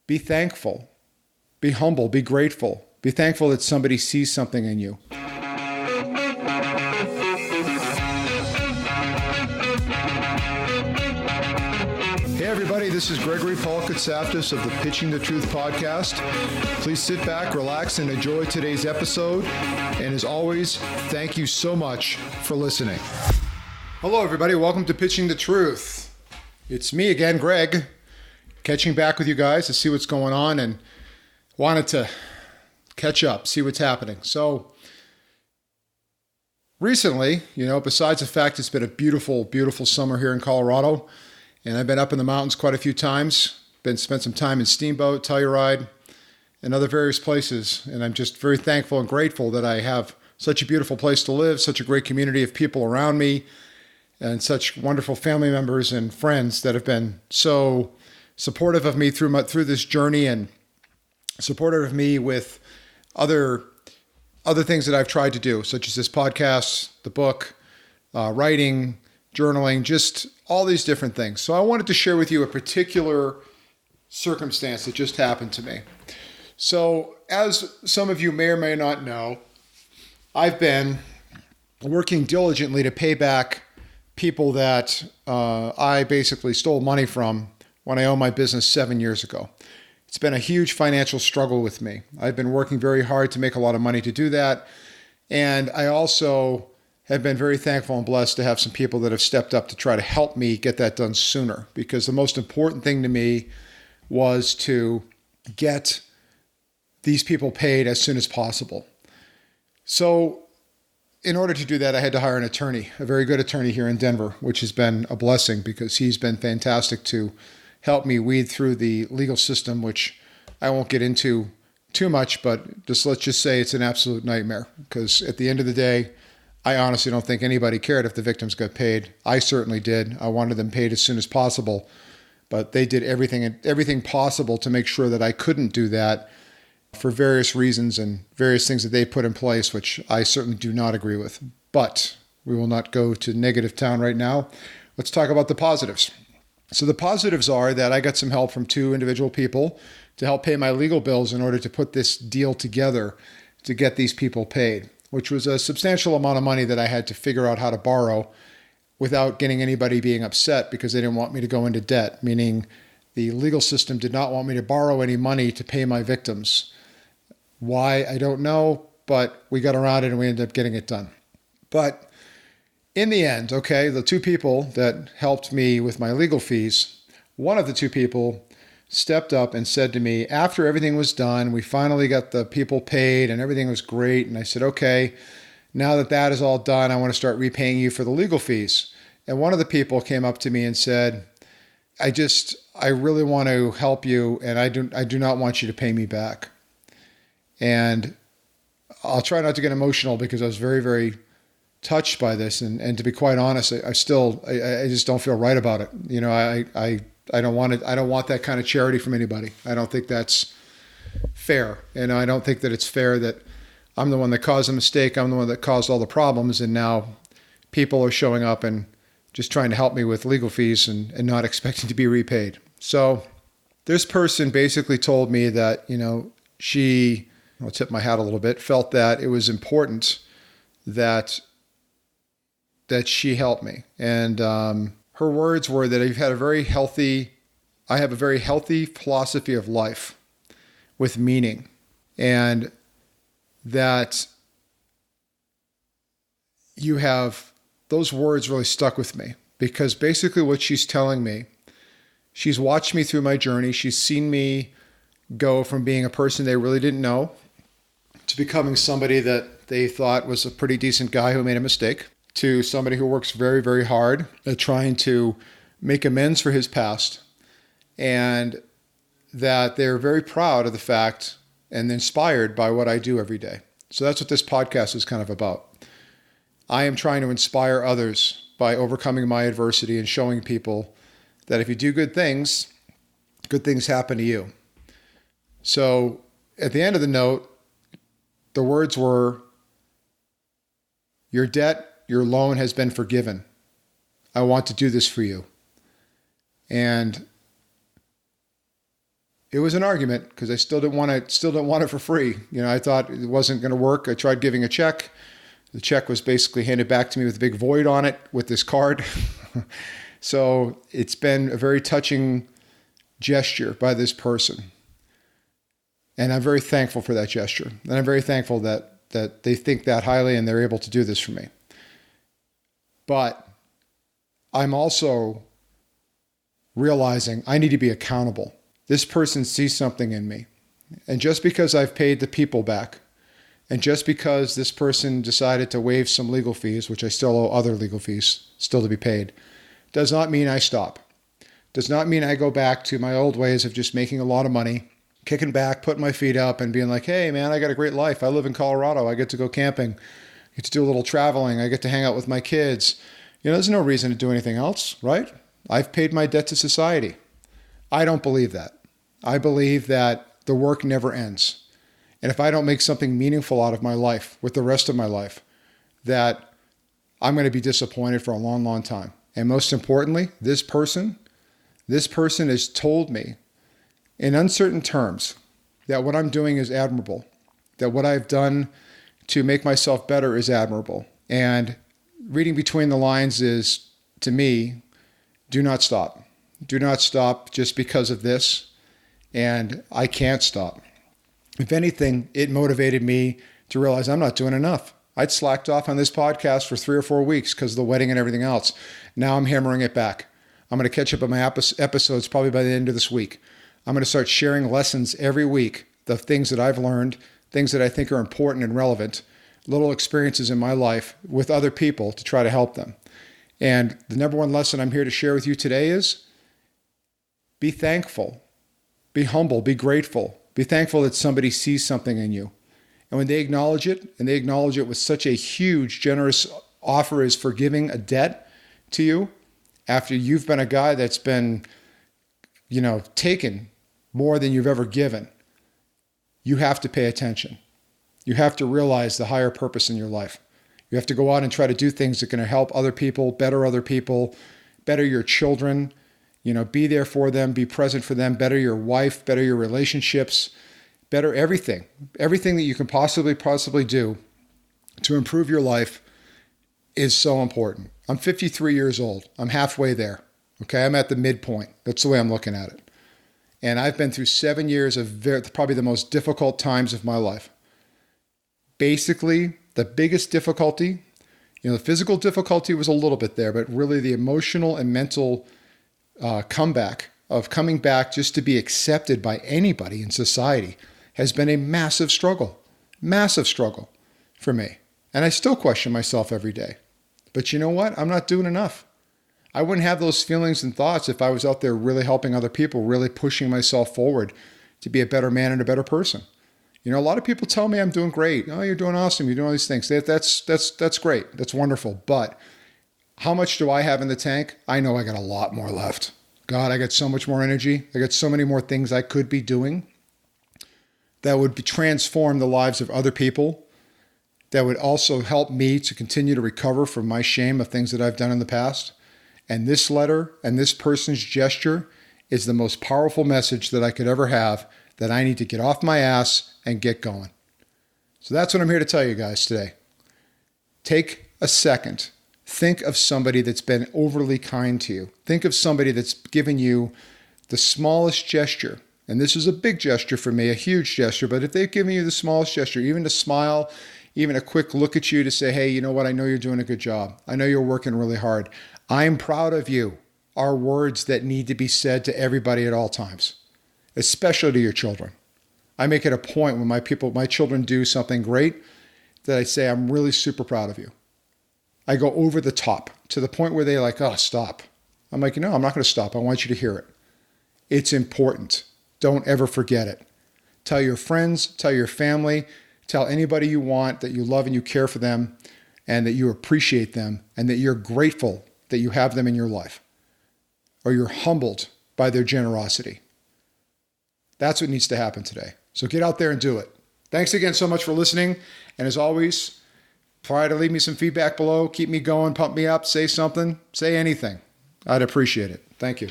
Be thankful. Be humble. Be grateful. Be thankful that somebody sees something in you. Hey everybody, this is Gregory Paul Kotsaftis of the Pitching the Truth podcast. Please sit back, relax, and enjoy today's episode. And as always, thank you so much for listening. Hello everybody, welcome to Pitching the Truth. It's me again, Greg, catching back with you guys to see what's going on and wanted to catch up, see what's happening. So recently, besides the fact it's been a beautiful, beautiful summer here in Colorado, and I've been up in the mountains quite a few times, spent some time in Steamboat, Telluride, and other various places. And I'm just very thankful and grateful that I have such a beautiful place to live, such a great community of people around me, and such wonderful family members and friends that have been so supportive of me through this journey and supportive of me with other things that I've tried to do, such as this podcast, the book, writing, journaling, just all these different things. So I wanted to share with you a particular circumstance that just happened to me. So as some of you may or may not know, I've been working diligently to pay back people that I basically stole money from when I owned my business 7 years ago. It's been a huge financial struggle with me. I've been working very hard to make a lot of money to do that. And I also have been very thankful and blessed to have some people that have stepped up to try to help me get that done sooner. Because the most important thing to me was to get these people paid as soon as possible. So in order to do that, I had to hire an attorney, a very good attorney here in Denver, which has been a blessing because he's been fantastic to help me weed through the legal system, which I won't get into too much, but let's just say it's an absolute nightmare. Because at the end of the day, I honestly don't think anybody cared if the victims got paid. I certainly did. I wanted them paid as soon as possible, but they did everything possible to make sure that I couldn't do that for various reasons and various things that they put in place, which I certainly do not agree with. But we will not go to negative town right now. Let's talk about the positives. So the positives are that I got some help from two individual people to help pay my legal bills in order to put this deal together to get these people paid, which was a substantial amount of money that I had to figure out how to borrow without getting anybody being upset because they didn't want me to go into debt, meaning the legal system did not want me to borrow any money to pay my victims. Why, I don't know, but we got around it and we ended up getting it done. But in the end, the two people that helped me with my legal fees, one of the two people stepped up and said to me, after everything was done, we finally got the people paid and everything was great. And I said, okay, now that that is all done, I want to start repaying you for the legal fees. And one of the people came up to me and said, I really want to help you and I do not want you to pay me back. And I'll try not to get emotional because I was very, very touched by this. And to be quite honest, I just don't feel right about it. I don't want it. I don't want that kind of charity from anybody. I don't think that's fair. And I don't think that it's fair that I'm the one that caused the mistake. I'm the one that caused all the problems. And now people are showing up and just trying to help me with legal fees and not expecting to be repaid. So this person basically told me that, I'll tip my hat a little bit, felt that it was important that she helped me. And her words were that I have a very healthy philosophy of life with meaning. And that those words really stuck with me because basically what she's telling me, she's watched me through my journey. She's seen me go from being a person they really didn't know to becoming somebody that they thought was a pretty decent guy who made a mistake, to somebody who works very, very hard at trying to make amends for his past, and that they're very proud of the fact and inspired by what I do every day. So that's what this podcast is kind of about. I am trying to inspire others by overcoming my adversity and showing people that if you do good things happen to you. So at the end of the note, the words were, your debt, your loan has been forgiven. I want to do this for you. And it was an argument because I still didn't want it for free. I thought it wasn't going to work. I tried giving a check. The check was basically handed back to me with a big void on it with this card. So it's been a very touching gesture by this person. And I'm very thankful for that gesture. And I'm very thankful that they think that highly and they're able to do this for me. But I'm also realizing I need to be accountable. This person sees something in me. And just because I've paid the people back, and just because this person decided to waive some legal fees, which I still owe other legal fees still to be paid, does not mean I stop. Does not mean I go back to my old ways of just making a lot of money, kicking back, putting my feet up and being like, hey man, I got a great life. I live in Colorado. I get to go camping. I get to do a little traveling. I get to hang out with my kids. There's no reason to do anything else, right? I've paid my debt to society. I don't believe that. I believe that the work never ends. And if I don't make something meaningful out of my life with the rest of my life, that I'm going to be disappointed for a long, long time. And most importantly, this person has told me in uncertain terms that what I'm doing is admirable, that what I've done to make myself better is admirable. And reading between the lines is, to me, do not stop. Do not stop just because of this. And I can't stop. If anything, it motivated me to realize I'm not doing enough. I'd slacked off on this podcast for 3 or 4 weeks because of the wedding and everything else. Now I'm hammering it back. I'm going to catch up on my episodes probably by the end of this week. I'm going to start sharing lessons every week, the things that I've learned, things that I think are important and relevant, little experiences in my life with other people to try to help them. And the number one lesson I'm here to share with you today is be thankful, be humble, be grateful, be thankful that somebody sees something in you. And when they acknowledge it, and they acknowledge it with such a huge, generous offer as forgiving a debt to you, after you've been a guy that's been, taken more than you've ever given, you have to pay attention. You have to realize the higher purpose in your life. You have to go out and try to do things that are going to help other people, better your children, be there for them, be present for them, better your wife, better your relationships, better everything that you can possibly do to improve your life is so important. I'm 53 years old. I'm halfway there. Okay. I'm at the midpoint. That's the way I'm looking at it. And I've been through 7 years of probably the most difficult times of my life. Basically, the biggest difficulty, the physical difficulty was a little bit there, but really the emotional and mental comeback of coming back just to be accepted by anybody in society has been a massive struggle for me. And I still question myself every day. But you know what? I'm not doing enough. I wouldn't have those feelings and thoughts if I was out there really helping other people, really pushing myself forward to be a better man and a better person. A lot of people tell me I'm doing great. Oh, you're doing awesome. You're doing all these things. That's great. That's wonderful. But how much do I have in the tank? I know I got a lot more left. God, I got so much more energy. I got so many more things I could be doing that would transform the lives of other people, that would also help me to continue to recover from my shame of things that I've done in the past. And this letter and this person's gesture is the most powerful message that I could ever have, that I need to get off my ass and get going. So that's what I'm here to tell you guys today. Take a second. Think of somebody that's been overly kind to you. Think of somebody that's given you the smallest gesture. And this is a big gesture for me, a huge gesture. But if they've given you the smallest gesture, even a smile, even a quick look at you to say, hey, you know what? I know you're doing a good job. I know you're working really hard. I'm proud of you, are words that need to be said to everybody at all times, especially to your children. I make it a point when my children do something great that I say, I'm really super proud of you. I go over the top to the point where they're like, oh, stop. I'm like, no, I'm not going to stop. I want you to hear it. It's important. Don't ever forget it. Tell your friends, tell your family, tell anybody you want that you love and you care for them and that you appreciate them and that you're grateful that you have them in your life, or you're humbled by their generosity. That's what needs to happen today. So get out there and do it. Thanks again so much for listening. And as always, try to leave me some feedback below. Keep me going, pump me up, say something, say anything. I'd appreciate it. Thank you.